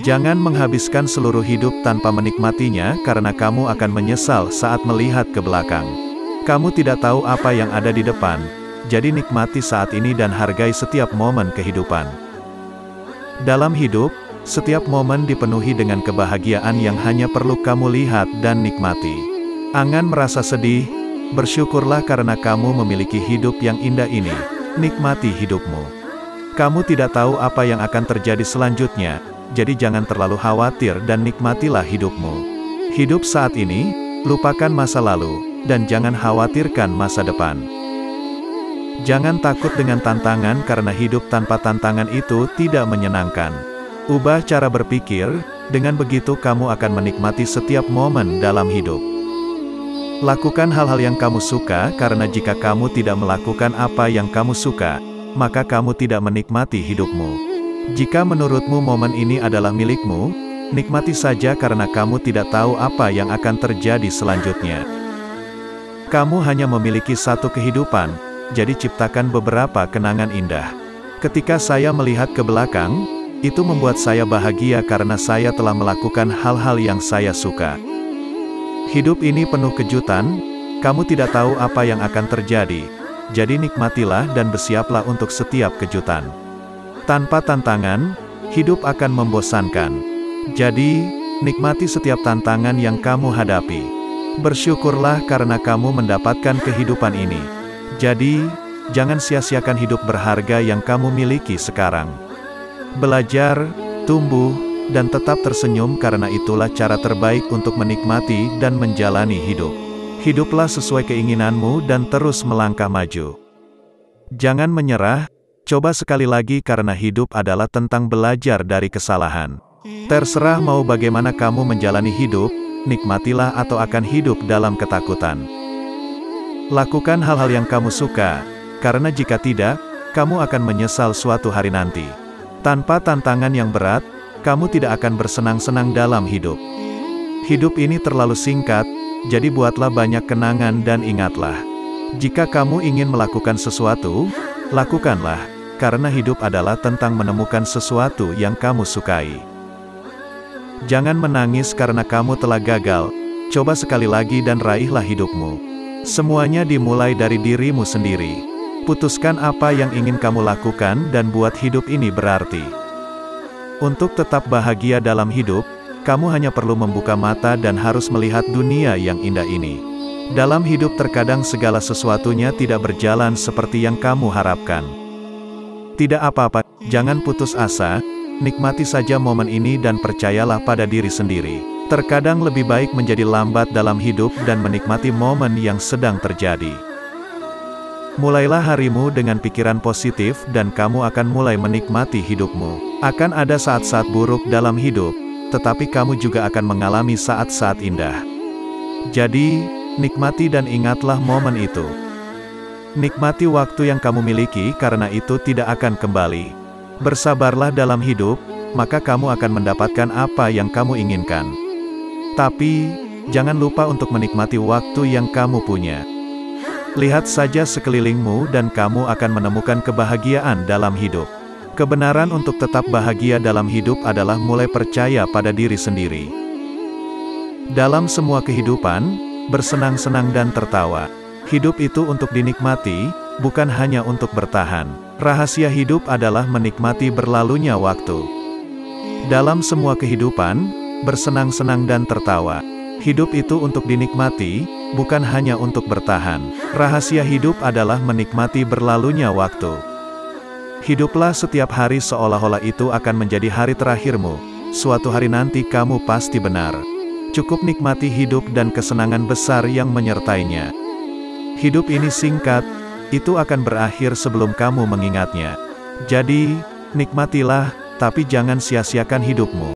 Jangan menghabiskan seluruh hidup tanpa menikmatinya karena kamu akan menyesal saat melihat ke belakang. Kamu tidak tahu apa yang ada di depan, jadi nikmati saat ini dan hargai setiap momen kehidupan. Dalam hidup, setiap momen dipenuhi dengan kebahagiaan yang hanya perlu kamu lihat dan nikmati. Jangan merasa sedih, bersyukurlah karena kamu memiliki hidup yang indah ini. Nikmati hidupmu. Kamu tidak tahu apa yang akan terjadi selanjutnya, jadi jangan terlalu khawatir dan nikmatilah hidupmu. Hidup saat ini, lupakan masa lalu, dan jangan khawatirkan masa depan. Jangan takut dengan tantangan karena hidup tanpa tantangan itu tidak menyenangkan. Ubah cara berpikir, dengan begitu kamu akan menikmati setiap momen dalam hidup. Lakukan hal-hal yang kamu suka karena jika kamu tidak melakukan apa yang kamu suka, maka kamu tidak menikmati hidupmu. Jika menurutmu momen ini adalah milikmu, nikmati saja karena kamu tidak tahu apa yang akan terjadi selanjutnya. Kamu hanya memiliki satu kehidupan, jadi ciptakan beberapa kenangan indah. Ketika saya melihat ke belakang, itu membuat saya bahagia karena saya telah melakukan hal-hal yang saya suka. Hidup ini penuh kejutan, kamu tidak tahu apa yang akan terjadi, jadi nikmatilah dan bersiaplah untuk setiap kejutan. Tanpa tantangan, hidup akan membosankan. Jadi, nikmati setiap tantangan yang kamu hadapi. Bersyukurlah karena kamu mendapatkan kehidupan ini. Jadi, jangan sia-siakan hidup berharga yang kamu miliki sekarang. Belajar, tumbuh, dan tetap tersenyum karena itulah cara terbaik untuk menikmati dan menjalani hidup. Hiduplah sesuai keinginanmu dan terus melangkah maju. Jangan menyerah. Coba sekali lagi karena hidup adalah tentang belajar dari kesalahan. Terserah mau bagaimana kamu menjalani hidup, nikmatilah atau akan hidup dalam ketakutan. Lakukan hal-hal yang kamu suka, karena jika tidak, kamu akan menyesal suatu hari nanti. Tanpa tantangan yang berat, kamu tidak akan bersenang-senang dalam hidup. Hidup ini terlalu singkat, jadi buatlah banyak kenangan dan ingatlah. Jika kamu ingin melakukan sesuatu, lakukanlah, karena hidup adalah tentang menemukan sesuatu yang kamu sukai. Jangan menangis karena kamu telah gagal, coba sekali lagi dan raihlah hidupmu. Semuanya dimulai dari dirimu sendiri. Putuskan apa yang ingin kamu lakukan dan buat hidup ini berarti. Untuk tetap bahagia dalam hidup, kamu hanya perlu membuka mata dan harus melihat dunia yang indah ini. Dalam hidup terkadang segala sesuatunya tidak berjalan seperti yang kamu harapkan. Tidak apa-apa, jangan putus asa, nikmati saja momen ini dan percayalah pada diri sendiri. Terkadang lebih baik menjadi lambat dalam hidup dan menikmati momen yang sedang terjadi. Mulailah harimu dengan pikiran positif dan kamu akan mulai menikmati hidupmu. Akan ada saat-saat buruk dalam hidup, tetapi kamu juga akan mengalami saat-saat indah. Jadi, nikmati dan ingatlah momen itu. Nikmati waktu yang kamu miliki karena itu tidak akan kembali. Bersabarlah dalam hidup, maka kamu akan mendapatkan apa yang kamu inginkan. Tapi, jangan lupa untuk menikmati waktu yang kamu punya. Lihat saja sekelilingmu dan kamu akan menemukan kebahagiaan dalam hidup. Kebenaran untuk tetap bahagia dalam hidup adalah mulai percaya pada diri sendiri. Dalam semua kehidupan, bersenang-senang dan tertawa. Hidup itu untuk dinikmati, bukan hanya untuk bertahan. Rahasia hidup adalah menikmati berlalunya waktu. Dalam semua kehidupan, bersenang-senang dan tertawa. Hidup itu untuk dinikmati, bukan hanya untuk bertahan. Rahasia hidup adalah menikmati berlalunya waktu. Hiduplah setiap hari seolah-olah itu akan menjadi hari terakhirmu. Suatu hari nanti kamu pasti benar. Cukup nikmati hidup dan kesenangan besar yang menyertainya. Hidup ini singkat, itu akan berakhir sebelum kamu mengingatnya. Jadi, nikmatilah, tapi jangan sia-siakan hidupmu.